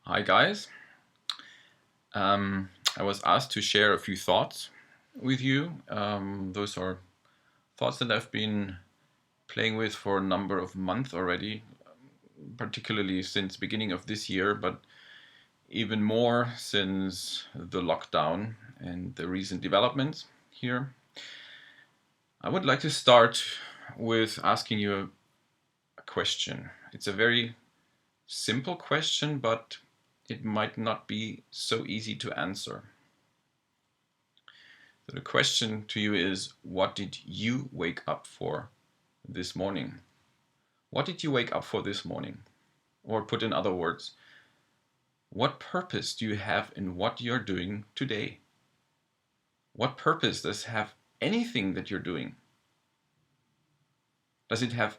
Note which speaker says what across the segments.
Speaker 1: Hi guys. I was asked to share a few thoughts with you. Those are thoughts that I've been playing with for a number of months already, particularly since beginning of this year, but even more since the lockdown and the recent developments here. I would like to start with asking you a question. It's a very simple question, but it might not be so easy to answer. So the question to you is, what did you wake up for this morning? What did you wake up for this morning? Or put in other words, what purpose do you have in what you're doing today? What purpose does have anything that you're doing? Does it have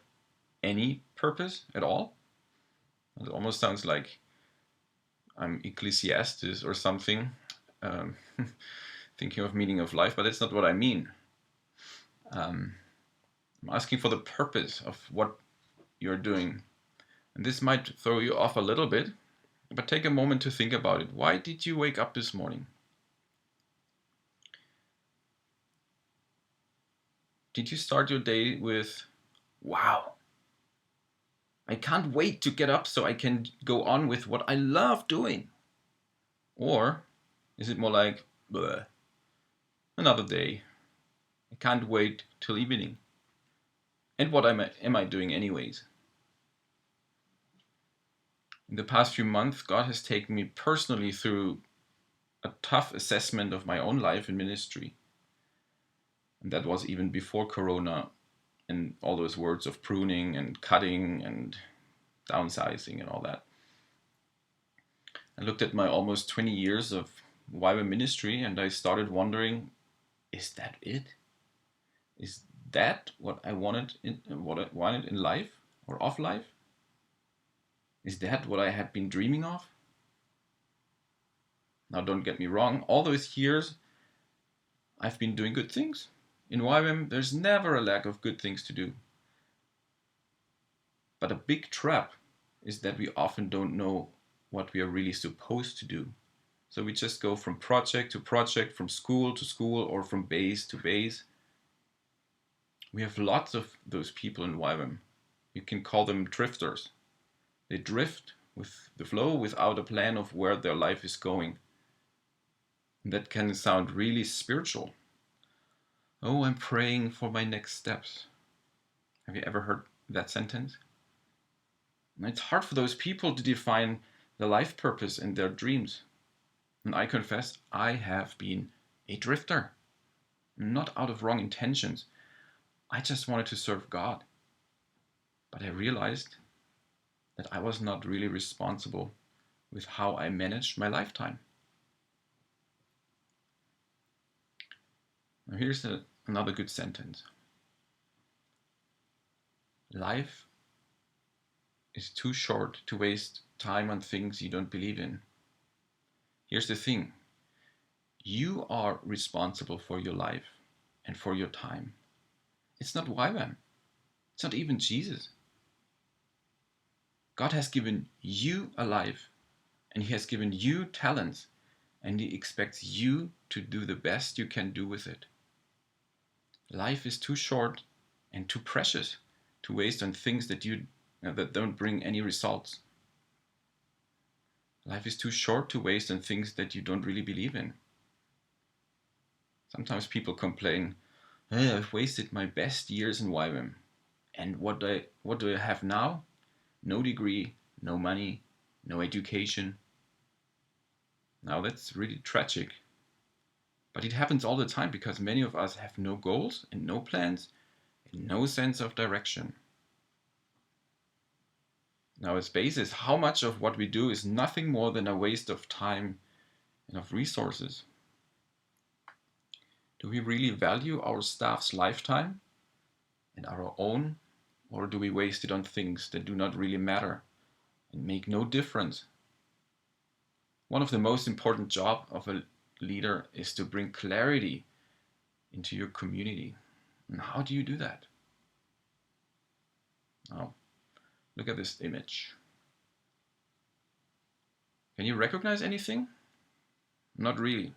Speaker 1: any purpose at all? It almost sounds like I'm Ecclesiastes or something, um, thinking of meaning of life, but that's not what I mean. I'm asking for the purpose of what you're doing. And this might throw you off a little bit, but take a moment to think about it. Why did you wake up this morning? Did you start your day with, wow, I can't wait to get up so I can go on with what I love doing? Or is it more like, bleh, another day, I can't wait till evening? And what am I doing anyways? In the past few months, God has taken me personally through a tough assessment of my own life and ministry. And that was even before Corona and all those words of pruning and cutting and downsizing and all that. I looked at my almost 20 years of YWAM ministry and I started wondering, is that it? Is that what I wanted in life or of life? Is that what I had been dreaming of? Now don't get me wrong, all those years I've been doing good things. In YWAM there's never a lack of good things to do. But a big trap is that we often don't know what we are really supposed to do. So we just go from project to project, from school to school, or from base to base. We have lots of those people in YWAM. You can call them drifters. They drift with the flow without a plan of where their life is going. And that can sound really spiritual. Oh, I'm praying for my next steps. Have you ever heard that sentence? And it's hard for those people to define the life purpose and their dreams. And I confess, I have been a drifter. Not out of wrong intentions. I just wanted to serve God. But I realized that I was not really responsible with how I managed my lifetime. Now here's another good sentence. Life is too short to waste time on things you don't believe in. Here's the thing. You are responsible for your life and for your time. It's not YWAM. It's not even Jesus. God has given you a life and He has given you talents and He expects you to do the best you can do with it. Life is too short and too precious to waste on things that don't bring any results. Life is too short to waste on things that you don't really believe in. Sometimes people complain, hey, I've wasted my best years in YWAM. And what do I have now? No degree, no money, no education. Now that's really tragic. But it happens all the time because many of us have no goals and no plans and no sense of direction. Now as basis, how much of what we do is nothing more than a waste of time and of resources? Do we really value our staff's lifetime and our own, or do we waste it on things that do not really matter and make no difference? One of the most important jobs of a leader is to bring clarity into your community. And how do you do that? Now, look at this image. Can you recognize anything? Not really.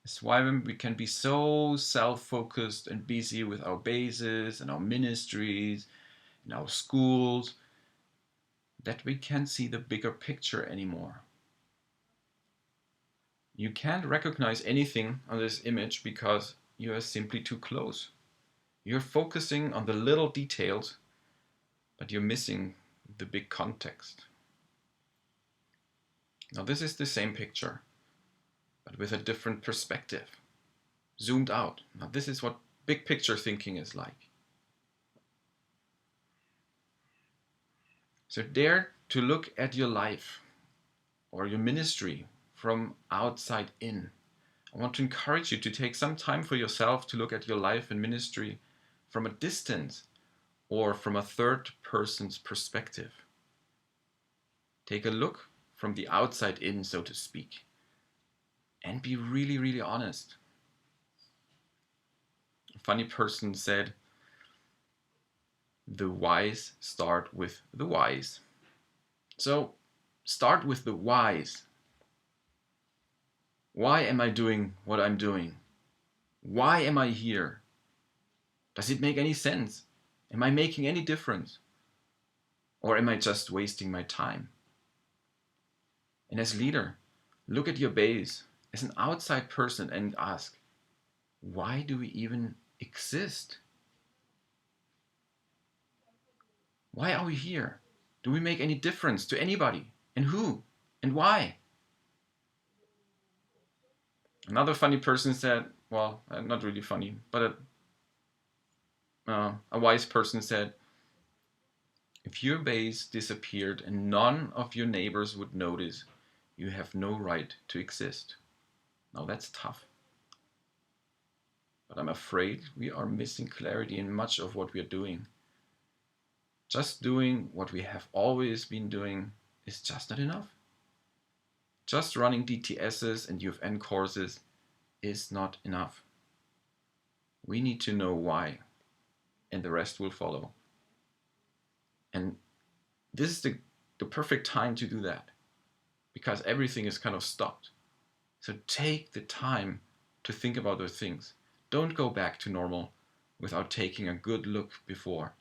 Speaker 1: It's why we can be so self-focused and busy with our bases and our ministries and our schools that we can't see the bigger picture anymore. You can't recognize anything on this image because you are simply too close. You're focusing on the little details, but you're missing the big context. Now this is the same picture, but with a different perspective, zoomed out. Now this is what big picture thinking is like. So dare to look at your life or your ministry from outside in. I want to encourage you to take some time for yourself to look at your life and ministry from a distance or from a third person's perspective. Take a look from the outside in, so to speak, and be really, really honest. A funny person said, the wise start with the whys. So start with the whys. Why am I doing what I'm doing? Why am I here? Does it make any sense? Am I making any difference? Or am I just wasting my time? And as leader, look at your base as an outside person and ask, why do we even exist? Why are we here? Do we make any difference to anybody? And who? And why? Another funny person said, well, not really funny, but a wise person said, if your base disappeared and none of your neighbors would notice, you have no right to exist. Now that's tough. But I'm afraid we are missing clarity in much of what we are doing. Just doing what we have always been doing is just not enough. Just running DTSs and UFN courses is not enough. We need to know why, and the rest will follow. And this is the perfect time to do that, because everything is kind of stopped. So take the time to think about those things. Don't go back to normal without taking a good look before.